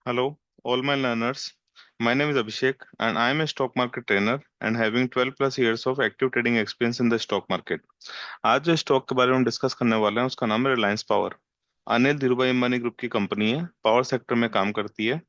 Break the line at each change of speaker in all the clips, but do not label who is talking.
Hello, all my learners. My name is Abhishek and I am a stock market trainer and having 12 plus years of active trading experience in the stock market. आज जो stock के बारे में हम discuss करने वाले हैं उसका नाम है रिलायंस पावर। अनिल धीरूभाई अंबानी ग्रुप की कंपनी है, पावर सेक्टर में काम करती है।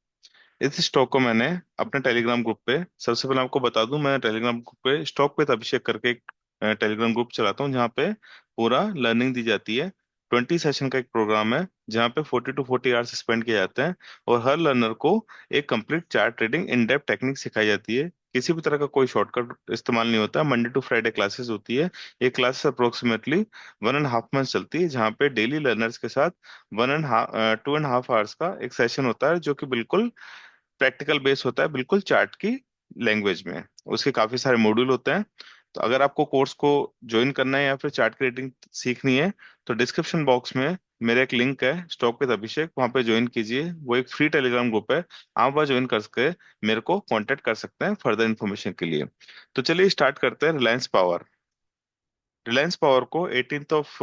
इस स्टॉक को मैंने अपने टेलीग्राम ग्रुप पे, सबसे पहले आपको बता दूं, मैं टेलीग्राम ग्रुप पे स्टॉक पे अभिषेक करके एक टेलीग्राम ग्रुप चलाता हूं जहाँ पे पूरा लर्निंग दी जाती है। 20 सेशन का एक प्रोग्राम है जहाँ पे 40 to 40 आवर्स स्पेंड किए जाते हैं और हर लर्नर को एक complete chart trading in depth technique सिखाई जाती है। किसी भी तरह का कोई शॉर्टकट इस्तेमाल नहीं होता। मंडे टू फ्राइडे क्लासेस होती है। ये क्लासेस अप्रोक्सीमेटली 1.5 मंथ चलती है, जहाँ पे डेली लर्नर्स के साथ 2.5 आवर्स का एक सेशन होता है जो कि बिल्कुल प्रैक्टिकल बेस होता है, बिल्कुल चार्ट की लैंग्वेज में। उसके काफी सारे मॉड्यूल होते हैं। तो अगर आपको कोर्स को ज्वाइन करना है या फिर चार्ट की रेटिंग सीखनी है तो डिस्क्रिप्शन बॉक्स में मेरा एक लिंक है, स्टॉक विद अभिषेक, वहां पे ज्वाइन कीजिए। वो एक फ्री टेलीग्राम ग्रुप है, आप वहाँ ज्वाइन करके मेरे को कांटेक्ट कर सकते हैं फर्दर इन्फॉर्मेशन के लिए। तो चलिए स्टार्ट करते हैं। रिलायंस पावर को 18 ऑफ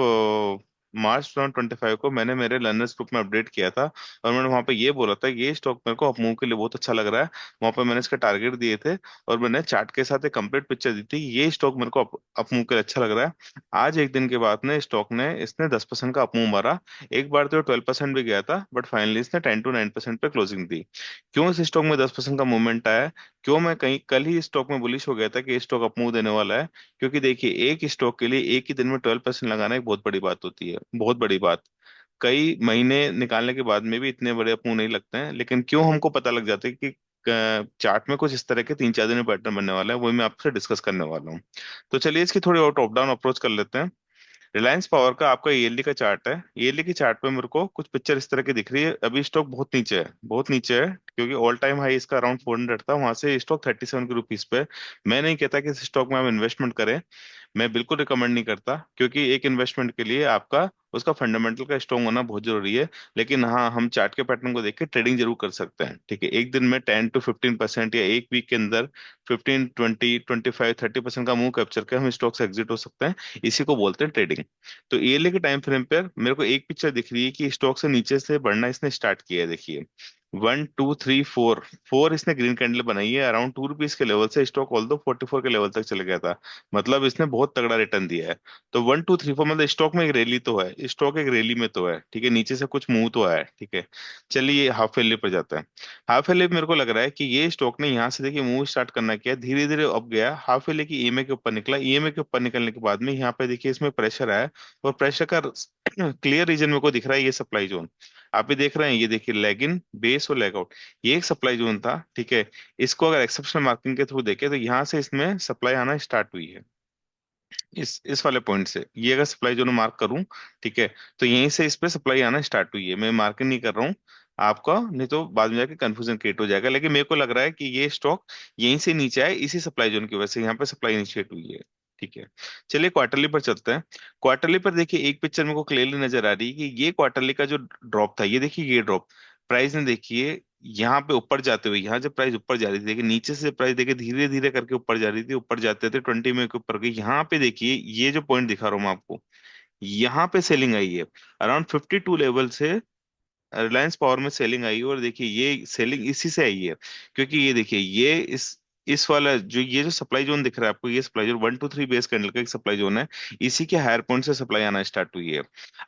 मार्च 2025 को मैंने मेरे लर्नर्स ग्रुप में अपडेट किया था और मैंने वहां पे ये बोला था ये स्टॉक मेरे को अपमूव के लिए बहुत अच्छा लग रहा है। वहां पे मैंने इसके टारगेट दिए थे और मैंने चार्ट के साथ एक कंप्लीट पिक्चर दी थी, ये स्टॉक मेरे को अपमूव के लिए अच्छा लग रहा है। आज एक दिन के बाद ने स्टॉक ने इसने 10% का अपमूव मारा। एक बार तो 12% भी गया था बट फाइनली इसने 10 to 9% पे क्लोजिंग दी। क्यों इस स्टॉक में 10% का मूवमेंट आया? क्यों मैं कहीं कल ही स्टॉक में बुलिश हो गया था कि स्टॉक अपमूव देने वाला है? क्योंकि देखिए, एक स्टॉक के लिए एक ही दिन में 12% लगाना एक बहुत बड़ी बात होती है, बहुत बड़ी बात। कई महीने निकालने के बाद में भी इतने बड़े अपूर्ण नहीं लगते हैं, लेकिन क्यों हमको पता लग जाता है कि चार्ट में कुछ इस तरह के 3 4 दिन में पैटर्न बनने वाला है, वही मैं आपसे डिस्कस करने वाला हूँ। तो चलिए इसकी थोड़ी और टॉप डाउन अप्रोच कर लेते हैं। रिलायंस पावर का आपका ईयरली का चार्ट है। ईयरली की चार्ट पे मेरे को कुछ पिक्चर इस तरह की दिख रही है। अभी स्टॉक बहुत नीचे है, बहुत नीचे है, क्योंकि ऑल टाइम हाई इसका अराउंड 400 था, वहां से स्टॉक 37 के रुपीज पे। मैं नहीं कहता कि इस स्टॉक में आप इन्वेस्टमेंट करें, मैं बिल्कुल रिकमेंड नहीं करता, क्योंकि एक इन्वेस्टमेंट के लिए आपका उसका फंडामेंटल का स्ट्रॉन्ग होना बहुत जरूरी है। लेकिन हाँ, हम चार्ट के पैटर्न को देख के ट्रेडिंग जरूर कर सकते हैं। ठीक है, एक दिन में 10 to 15% या एक वीक के अंदर 15 20 25 30% का मूव कैप्चर के हम स्टॉक से एग्जिट हो सकते हैं। इसी को बोलते हैं ट्रेडिंग। तो ईयरली के टाइम फ्रेम पर मेरे को एक पिक्चर दिख रही है कि स्टॉक से नीचे से बढ़ना इसने स्टार्ट किया है। देखिए, 1 2 3 4, फोर इसने ग्रीन कैंडल बनाई है अराउंड ₹2 के लेवल से। स्टॉक ऑल दो 44 के लेवल तक चले गया था, मतलब इसने बहुत तगड़ा रिटर्न दिया है। तो 1 2 3 4 मतलब स्टॉक में एक रैली तो है, स्टॉक एक रैली में तो है। ठीक है, नीचे से कुछ मूव तो आया है। ठीक है, चलिए हाफ एयरली पर जाता है। हाफ एयरली मेरे को लग रहा है कि ये स्टॉक ने यहाँ से देखिए मूव स्टार्ट करना किया, धीरे धीरे अप गया, हाफ एयरली की ईएमए के ऊपर निकला। ईएमए के ऊपर निकलने के बाद में यहाँ पे देखिए इसमें प्रेशर आया और प्रेशर का क्लियर रीजन मेरे को दिख रहा है, ये सप्लाई जोन। आप भी देख रहे हैं, ये देखिए लेग इन, बेस और लेग आउट, ये एक सप्लाई जोन था। ठीक है, इसको अगर एक्सेप्शनल मार्किंग के थ्रू देखें तो यहाँ से इसमें सप्लाई आना स्टार्ट हुई है। इस वाले पॉइंट से ये अगर सप्लाई जोन मार्क करूं, ठीक है, तो यहीं से इस पे सप्लाई आना स्टार्ट हुई है। मैं मार्किंग नहीं कर रहा हूँ आपका, नहीं तो बाद में जाके कंफ्यूजन क्रिएट हो जाएगा। लेकिन मेरे को लग रहा है कि ये स्टॉक यहीं से नीचे आए, इसी सप्लाई जोन की वजह से यहाँ पे सप्लाई इनिशिएट हुई है। ठीक है, चलिए क्वार्टरली पर चलते हैं। क्वार्टरली पर देखिए एक पिक्चर मेरे को क्लियरली नजर आ रही है कि ये क्वार्टरली का जो ड्रॉप था, ये देखिए ये ड्रॉप प्राइस ने देखिए यहाँ पे ऊपर जाते हुए, यहाँ जब प्राइस ऊपर जा रही थी देखिए, नीचे से प्राइस देखिए धीरे धीरे करके ऊपर जा रही थी, ऊपर जाते थे 20 में के ऊपर गई। यहाँ पे देखिए ये जो पॉइंट दिखा रहा हूँ मैं आपको, यहाँ पे सेलिंग आई है अराउंड 52 लेवल से। रिलायंस पावर में सेलिंग आई है और देखिए ये सेलिंग इसी से आई है, क्योंकि ये देखिए ये इस वाला जो ये जो सप्लाई जोन दिख रहा है आपको, ये सप्लाई जोन 1 2 3 बेस कैंडल का एक सप्लाई जोन है। इसी के हायर पॉइंट से सप्लाई आना स्टार्ट हुई है।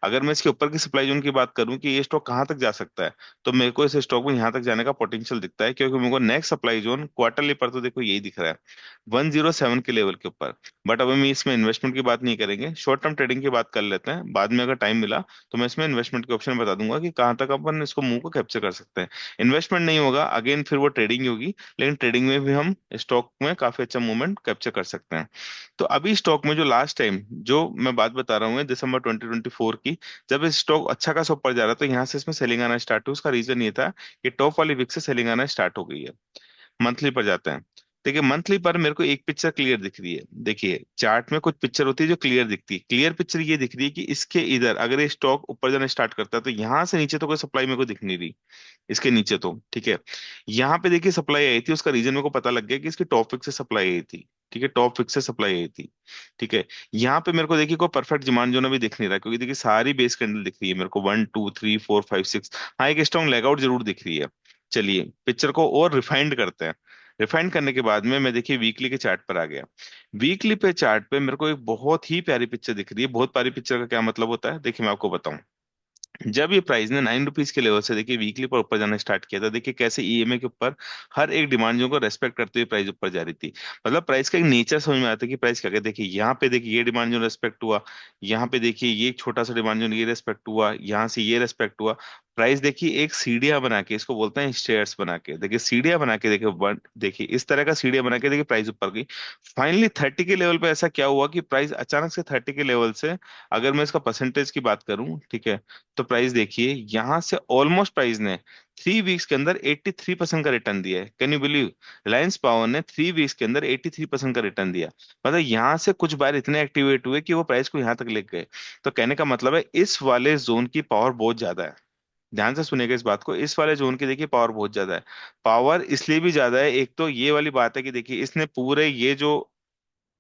अगर मैं इसके ऊपर की सप्लाई जोन की बात करूं कि ये स्टॉक कहाँ तक जा सकता है, तो मेरे को इस स्टॉक में यहाँ तक जाने का पोटेंशियल दिखता है, क्योंकि मेरे को नेक्स्ट सप्लाई जोन क्वार्टरली पर तो देखो यही दिख रहा है, 107 के लेवल के ऊपर। बट अब हम इसमें इन्वेस्टमेंट की बात नहीं करेंगे, शॉर्ट टर्म ट्रेडिंग की बात कर लेते हैं। बाद में अगर टाइम मिला तो मैं इसमें इन्वेस्टमेंट के ऑप्शन बता दूंगा कि कहाँ तक अपन इसको मूव को कैप्चर कर सकते हैं। इन्वेस्टमेंट नहीं होगा अगेन, फिर वो ट्रेडिंग होगी, लेकिन ट्रेडिंग में भी हम स्टॉक में काफी अच्छा मूवमेंट कैप्चर कर सकते हैं। तो अभी स्टॉक में जो लास्ट टाइम जो मैं बात बता रहा हूँ दिसंबर 2024 की, जब इस स्टॉक अच्छा खासा ऊपर जा रहा था, यहाँ से इसमें सेलिंग आना स्टार्ट हुई। उसका रीजन ये था कि टॉप वाली विक से सेलिंग आना स्टार्ट हो गई है। मंथली पर जाते हैं। देखिए मंथली पर मेरे को एक पिक्चर क्लियर दिख रही है। देखिए चार्ट में कुछ पिक्चर होती है जो क्लियर दिखती है। क्लियर पिक्चर ये दिख रही है कि इसके इधर अगर ये स्टॉक ऊपर जाना स्टार्ट करता है तो यहाँ से नीचे तो कोई सप्लाई मेरे को दिख नहीं रही, इसके नीचे तो। ठीक है, यहाँ पे देखिए सप्लाई आई थी, उसका रीजन मेरे को पता लग गया कि इसकी टॉप फिक्स से सप्लाई आई थी। ठीक है, टॉप फिक्स से सप्लाई आई थी। ठीक है, यहाँ पे मेरे को देखिए कोई परफेक्ट डिमांड जोन अभी दिख नहीं रहा, क्योंकि देखिए सारी बेस कैंडल दिख रही है मेरे को, 1 2 3 4 5 6। हाँ, एक स्ट्रॉन्ग लेगआउट जरूर दिख रही है। चलिए पिक्चर को और रिफाइंड करते हैं। रिफाइंड करने के बाद में मैं देखिए वीकली के चार्ट पर आ गया। वीकली पे चार्ट पे मेरे को एक बहुत ही प्यारी पिक्चर दिख रही है। बहुत प्यारी पिक्चर का क्या मतलब होता है, देखिए मैं आपको बताऊं। जब ये प्राइस ने 9 रुपीज के लेवल से देखिए वीकली पर ऊपर जाना स्टार्ट किया था, देखिए कैसे ईएमए के ऊपर हर एक डिमांड जो को रेस्पेक्ट करते हुए प्राइस ऊपर जा रही थी। मतलब प्राइस का एक नेचर समझ में आता है कि प्राइस क्या है। देखिए यहाँ पे देखिए ये डिमांड जो रेस्पेक्ट हुआ, यहाँ पे देखिए ये एक छोटा सा डिमांड जो ये रेस्पेक्ट हुआ, यहाँ से ये रेस्पेक्ट हुआ। प्राइस देखिए एक सीढ़ियां बना के, इसको बोलते हैं स्टेयर्स बना के, देखिए सीढ़ियां बना के, देखिए वन देखिए इस तरह का सीढ़ियां बना के देखिए प्राइस ऊपर गई। फाइनली 30 के लेवल पे ऐसा क्या हुआ कि प्राइस अचानक से 30 के लेवल से, अगर मैं इसका परसेंटेज की बात करूं, ठीक है, तो प्राइस देखिए यहां से ऑलमोस्ट प्राइस ने 3 वीक्स के अंदर 83% का रिटर्न दिया है। Can you believe? Reliance power ने 3 वीक्स के अंदर 83% का रिटर्न दिया। मतलब यहां से कुछ बार इतने एक्टिवेट हुए कि वो प्राइस को यहां तक ले गए। तो कहने का मतलब है इस वाले जोन की पावर बहुत ज्यादा है। ध्यान से सुनिएगा इस बात को, इस वाले जोन की देखिए पावर बहुत ज्यादा है। पावर इसलिए भी ज्यादा है, एक तो ये वाली बात है कि देखिए इसने पूरे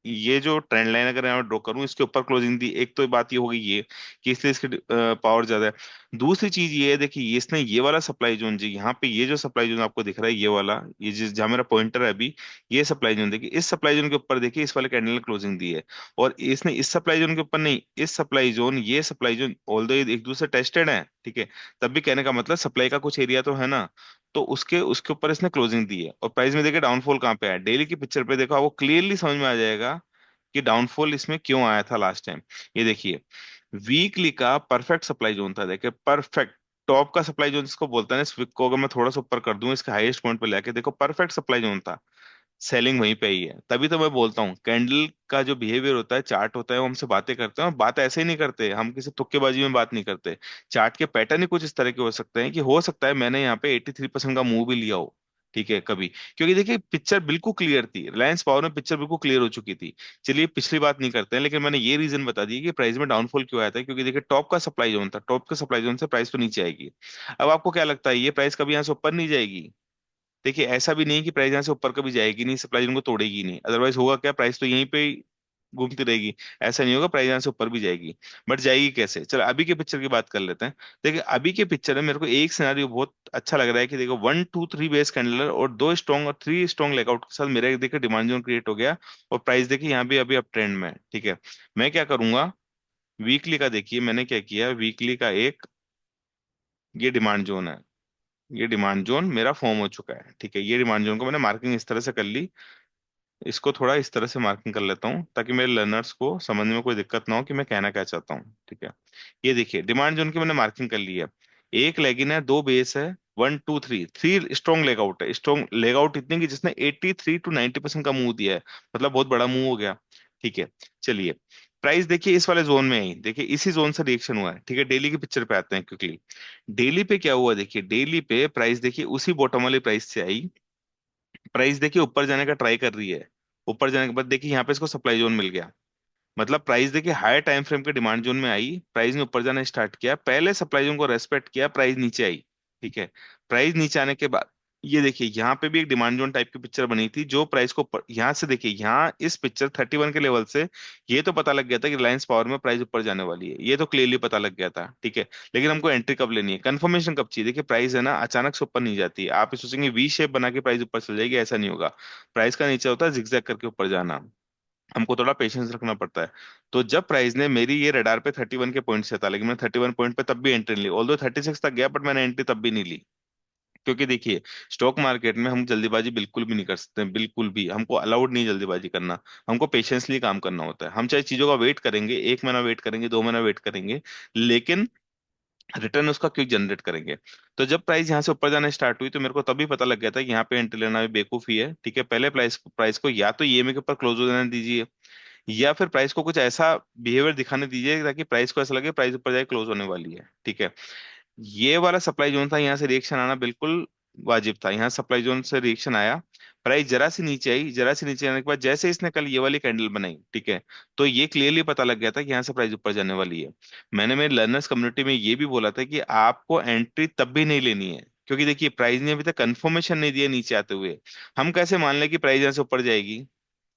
ये जो ट्रेंड लाइन अगर मैं ड्रॉ करूं इसके ऊपर क्लोजिंग दी, एक तो बात ये हो गई ये कि इसलिए इसकी पावर ज्यादा है। दूसरी चीज ये है, देखिए इसने ये वाला सप्लाई जोन जी, यहाँ पे ये जो सप्लाई जोन आपको दिख रहा है ये वाला, ये जिस जहां मेरा पॉइंटर है अभी, ये सप्लाई जोन देखिए, इस सप्लाई जोन के ऊपर देखिए इस वाले कैंडल ने क्लोजिंग दी है। और इसने इस सप्लाई जोन के ऊपर नहीं, इस सप्लाई जोन, ये सप्लाई जोन ऑल्दो ये एक दूसरे टेस्टेड है, ठीक है, तब भी कहने का मतलब सप्लाई का कुछ एरिया तो है ना। तो उसके उसके ऊपर इसने क्लोजिंग दी है। और प्राइस में देखिए डाउनफॉल कहाँ पे है, डेली की पिक्चर पे देखो आपको क्लियरली समझ में आ जाएगा कि डाउनफॉल इसमें क्यों आया था लास्ट टाइम। ये देखिए वीकली का परफेक्ट सप्लाई जोन था, देखिए परफेक्ट टॉप का सप्लाई जोन जिसको बोलते हैं ना, इस wick को अगर मैं थोड़ा सा ऊपर कर दूं इसके हाईएस्ट पॉइंट पे लेके देखो परफेक्ट सप्लाई जोन था। सेलिंग वहीं पे ही है, तभी तो मैं बोलता हूँ कैंडल का जो बिहेवियर होता है, चार्ट होता है, वो हमसे बातें करते हैं और बात ऐसे ही नहीं करते, हम किसी तुक्केबाजी में बात नहीं करते। चार्ट के पैटर्न ही कुछ इस तरह के हो सकते हैं कि हो सकता है मैंने यहाँ पे 83% का मूव भी लिया हो, ठीक है कभी। क्योंकि देखिए पिक्चर बिल्कुल क्लियर थी, रिलायंस पावर में पिक्चर बिल्कुल क्लियर हो चुकी थी। चलिए पिछली बात नहीं करते हैं, लेकिन मैंने ये रीजन बता दी कि प्राइस में डाउनफॉल क्यों आया था, क्योंकि देखिए टॉप का सप्लाई जोन था, टॉप के सप्लाई जोन से प्राइस तो नीचे आएगी। अब आपको क्या लगता है ये प्राइस कभी यहाँ से ऊपर नहीं जाएगी? देखिए ऐसा भी नहीं कि प्राइस यहाँ से ऊपर कभी जाएगी नहीं, सप्लाई जोन को तोड़ेगी नहीं, अदरवाइज होगा क्या, प्राइस तो यहीं पे ही घूमती रहेगी। ऐसा नहीं होगा, प्राइस यहाँ से ऊपर भी जाएगी। बट जाएगी कैसे, चलो अभी के पिक्चर की बात कर लेते हैं। देखिए अभी के पिक्चर में मेरे को एक सिनारियो बहुत अच्छा लग रहा है कि देखो 1 2 3 बेस कैंडलर और 2 स्ट्रॉन्ग और 3 स्ट्रॉन्ग लेगआउट के साथ मेरा देखिए डिमांड जोन क्रिएट हो गया। और प्राइस देखिए यहाँ भी अभी अप ट्रेंड में है, ठीक है। मैं क्या करूंगा, वीकली का देखिए मैंने क्या किया, वीकली का एक ये डिमांड जोन है, ये डिमांड जोन मेरा फॉर्म हो चुका है, ठीक है। ये डिमांड जोन को मैंने मार्किंग इस तरह से कर ली, इसको थोड़ा इस तरह से मार्किंग कर लेता हूँ ताकि मेरे लर्नर्स को समझने में कोई दिक्कत ना हो कि मैं कहना क्या चाहता हूँ, ठीक है। ये देखिए डिमांड जोन की मैंने मार्किंग कर ली है। एक लेगिन है, दो बेस है, 1 2 3, 3 स्ट्रॉन्ग लेगआउट है, स्ट्रॉन्ग लेगआउट इतनी कि जिसने 83 to 90% का मूव दिया है, मतलब बहुत बड़ा मूव हो गया, ठीक है। चलिए प्राइस देखिए इस वाले जोन में ही, देखिए इसी जोन से रिएक्शन हुआ है, ठीक है। डेली की पिक्चर पे आते हैं क्विकली। डेली पे क्या हुआ, देखिए डेली पे प्राइस देखिए उसी बॉटम वाली प्राइस से आई। प्राइस देखिए ऊपर जाने का ट्राई कर रही है। ऊपर जाने के बाद देखिए यहाँ पे इसको सप्लाई जोन मिल गया। मतलब प्राइस देखिए हायर टाइम फ्रेम के डिमांड जोन में आई, प्राइस ने ऊपर जाना स्टार्ट किया, पहले सप्लाई जोन को रेस्पेक्ट किया, प्राइस नीचे आई, ठीक है। प्राइस नीचे आने के बाद ये देखिए यहाँ पे भी एक डिमांड जोन टाइप की पिक्चर बनी थी जो प्राइस को यहाँ से देखिए, यहाँ इस पिक्चर 31 के लेवल से ये तो पता लग गया था कि रिलायंस पावर में प्राइस ऊपर जाने वाली है, ये तो क्लियरली पता लग गया था, ठीक है। लेकिन हमको एंट्री कब लेनी है, कंफर्मेशन कब चाहिए? देखिए प्राइस है ना अचानक से ऊपर नहीं जाती, आप ये सोचेंगे वी शेप बना के प्राइस ऊपर चल जाएगी, ऐसा नहीं होगा। प्राइस का नीचे होता है जिगजैग करके ऊपर जाना, हमको थोड़ा पेशेंस रखना पड़ता है। तो जब प्राइस ने मेरी ये रडार पे 31 के पॉइंट से था, लेकिन मैं 31 पॉइंट पे तब भी एंट्री नहीं ली, ऑल्दो 36 तक गया बट मैंने एंट्री तब भी नहीं ली। क्योंकि देखिए स्टॉक मार्केट में हम जल्दीबाजी बिल्कुल भी नहीं कर सकते, बिल्कुल भी हमको अलाउड नहीं जल्दीबाजी करना। हमको पेशेंसली काम करना होता है, हम चाहे चीजों का वेट करेंगे, 1 महीना वेट करेंगे, 2 महीना वेट करेंगे, लेकिन रिटर्न उसका क्विक जनरेट करेंगे। तो जब प्राइस यहाँ से ऊपर जाना स्टार्ट हुई तो मेरे को तभी पता लग गया था कि यहाँ पे एंट्री लेना भी बेवकूफी है, ठीक है। पहले प्राइस प्राइस को या तो ईएमए के ऊपर क्लोज हो जाने दीजिए, या फिर प्राइस को कुछ ऐसा बिहेवियर दिखाने दीजिए ताकि प्राइस को ऐसा लगे प्राइस ऊपर जाके क्लोज होने वाली है, ठीक है। ये वाला सप्लाई जोन था, यहाँ से रिएक्शन आना बिल्कुल वाजिब था, यहाँ सप्लाई जोन से रिएक्शन आया। प्राइस जरा सी नीचे आई, जरा सी नीचे आने के बाद जैसे इसने कल ये वाली कैंडल बनाई, ठीक है, तो ये क्लियरली पता लग गया था कि यहाँ से प्राइस ऊपर जाने वाली है। मैंने मेरे लर्नर्स कम्युनिटी में ये भी बोला था कि आपको एंट्री तब भी नहीं लेनी है, क्योंकि देखिए प्राइस ने अभी तक कंफर्मेशन नहीं दिया नीचे आते हुए। हम कैसे मान लें कि प्राइस यहाँ से ऊपर जाएगी?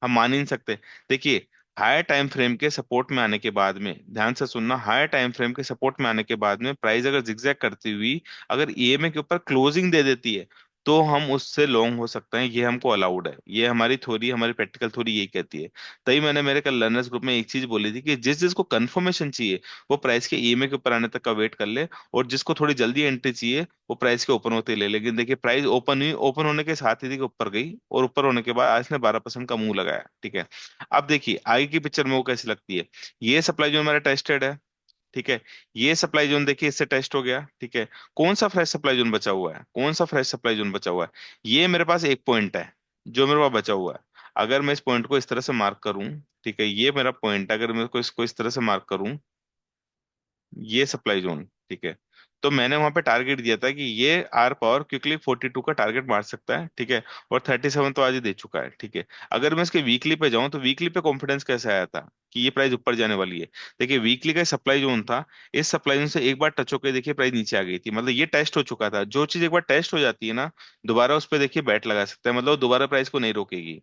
हम मान ही नहीं सकते। देखिए हायर टाइम फ्रेम के सपोर्ट में आने के बाद में, ध्यान से सुनना, हायर टाइम फ्रेम के सपोर्ट में आने के बाद में प्राइस अगर जिगजैग करती हुई अगर ईएमए के ऊपर क्लोजिंग दे देती है, तो हम उससे लॉन्ग हो सकते हैं, ये हमको अलाउड है, ये हमारी थ्योरी, हमारी प्रैक्टिकल थ्योरी यही कहती है। तभी मैंने मेरे कल लर्नर्स ग्रुप में एक चीज बोली थी कि जिस जिसको कंफर्मेशन चाहिए वो प्राइस के ईएमए के ऊपर आने तक का वेट कर ले, और जिसको थोड़ी जल्दी एंट्री चाहिए वो प्राइस के ओपन होते ही ले। लेकिन देखिए प्राइस ओपन हुई, ओपन होने के साथ ही देखिए ऊपर गई, और ऊपर होने के बाद आज ने 12% का मुंह लगाया, ठीक है। अब देखिए आगे की पिक्चर में वो कैसी लगती है। ये सप्लाई जो हमारा टेस्टेड है, ठीक है। ये सप्लाई जोन देखिए इससे टेस्ट हो गया, ठीक है। कौन सा फ्रेश सप्लाई जोन बचा हुआ है, कौन सा फ्रेश सप्लाई जोन बचा हुआ है? ये मेरे पास एक पॉइंट है जो मेरे पास बचा हुआ है। अगर मैं इस पॉइंट को इस तरह से मार्क करूं, ठीक है, ये मेरा पॉइंट है, अगर मैं इसको इस तरह से मार्क करूं, ये सप्लाई जोन, ठीक है। तो मैंने वहां पे टारगेट दिया था कि ये आर पावर क्विकली 42 का टारगेट मार सकता है, ठीक है। और 37 तो आज ही दे चुका है, ठीक है। अगर मैं इसके वीकली पे जाऊं तो वीकली पे कॉन्फिडेंस कैसे आया था कि ये प्राइस ऊपर जाने वाली है? देखिए वीकली का सप्लाई जोन था, इस सप्लाई जोन से एक बार टच होकर देखिए प्राइस नीचे आ गई थी, मतलब ये टेस्ट हो चुका था। जो चीज एक बार टेस्ट हो जाती है ना, दोबारा उस पर देखिए बैट लगा सकते हैं, मतलब वो दोबारा प्राइस को नहीं रोकेगी।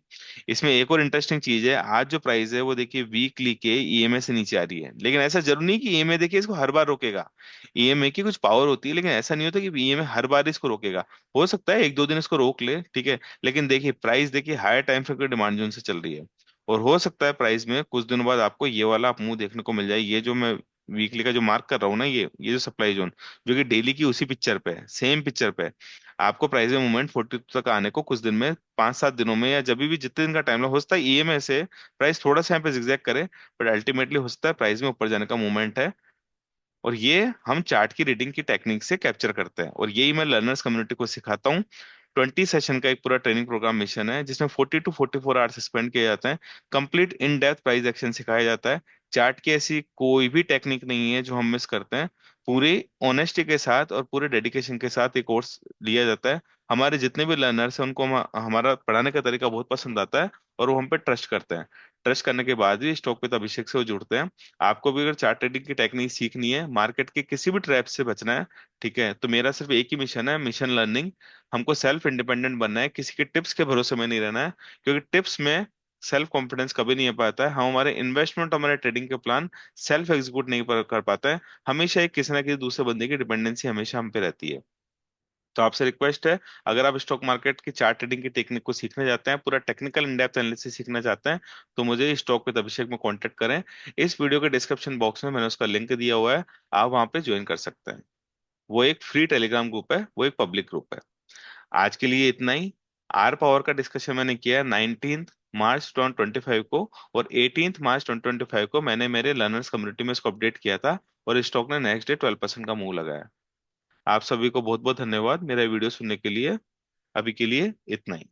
इसमें एक और इंटरेस्टिंग चीज है, आज जो प्राइस है वो देखिए वीकली के ईएमए से नीचे आ रही है, लेकिन ऐसा जरूरी नहीं कि ईएमए देखिए इसको हर बार रोकेगा। ईएमए की कुछ पावर होती है, लेकिन ऐसा नहीं होता कि ईएमए हर बार इसको रोकेगा। हो सकता है एक दो दिन इसको रोक ले, ठीक है। लेकिन देखिए प्राइस देखिए हायर टाइम फ्रेम के डिमांड जोन से चल रही है, और हो सकता है प्राइस में कुछ दिनों बाद आपको ये वाला आप मुंह देखने को मिल जाए, ये जो मैं वीकली का जो मार्क कर रहा हूँ ना, ये जो सप्लाई जोन, जो कि डेली की उसी पिक्चर पे है, सेम पिक्चर पे है। आपको प्राइस में मूवमेंट 42 तक आने को कुछ दिन में, 5-7 दिनों में, या जब भी जितने दिन का टाइम लगा, हो सकता है ईएमए से प्राइस थोड़ा सा यहाँ पे जिगजैग करे, बट अल्टीमेटली हो सकता है प्राइस में ऊपर जाने का मूवमेंट है। और ये हम चार्ट की रीडिंग की टेक्निक से कैप्चर करते हैं, और यही मैं लर्नर्स कम्युनिटी को सिखाता हूँ। 20 सेशन का एक पूरा ट्रेनिंग प्रोग्राम मिशन है, जिसमें 40 to 44 आवर्स स्पेंड किए जाते हैं। Complete in depth price action सिखाया जाता है। चार्ट की ऐसी कोई भी टेक्निक नहीं है जो हम मिस करते हैं। पूरी ऑनेस्टी के साथ और पूरे डेडिकेशन के साथ ये कोर्स लिया जाता है। हमारे जितने भी लर्नर्स हैं उनको हमारा पढ़ाने का तरीका बहुत पसंद आता है, और वो हम पे ट्रस्ट करते हैं। ट्रस्ट करने के बाद भी स्टॉक विद अभिषेक से वो जुड़ते हैं। आपको भी अगर चार्ट ट्रेडिंग की टेक्निक सीखनी है, मार्केट के किसी भी ट्रैप से बचना है, ठीक है, तो मेरा सिर्फ एक ही मिशन है, मिशन लर्निंग। हमको सेल्फ इंडिपेंडेंट बनना है, किसी के टिप्स के भरोसे में नहीं रहना है, क्योंकि टिप्स में सेल्फ कॉन्फिडेंस कभी नहीं आ पाता है। हम हमारे इन्वेस्टमेंट, हमारे ट्रेडिंग के प्लान सेल्फ एग्जीक्यूट नहीं कर पाता है। हमेशा एक किसी ना किसी दूसरे बंदे की डिपेंडेंसी हमेशा हम पे रहती है। तो आपसे रिक्वेस्ट है, अगर आप स्टॉक मार्केट की चार्ट ट्रेडिंग की टेक्निक को सीखना चाहते हैं, पूरा टेक्निकल इन डेप्थ एनालिसिस सीखना चाहते हैं, तो मुझे स्टॉक विद अभिषेक में कांटेक्ट करें। इस वीडियो के डिस्क्रिप्शन बॉक्स में मैंने उसका लिंक दिया हुआ है, आप वहां पे ज्वाइन कर सकते हैं। वो एक फ्री टेलीग्राम ग्रुप है, वो एक पब्लिक ग्रुप है। आज के लिए इतना ही। आर पावर का डिस्कशन मैंने किया है 19 मार्च 2025 को, और 18 मार्च 2025 को मैंने मेरे लर्नर्स कम्युनिटी में इसको अपडेट किया था, और स्टॉक ने नेक्स्ट डे 12% का मुंह लगाया। आप सभी को बहुत बहुत धन्यवाद मेरा वीडियो सुनने के लिए। अभी के लिए इतना ही।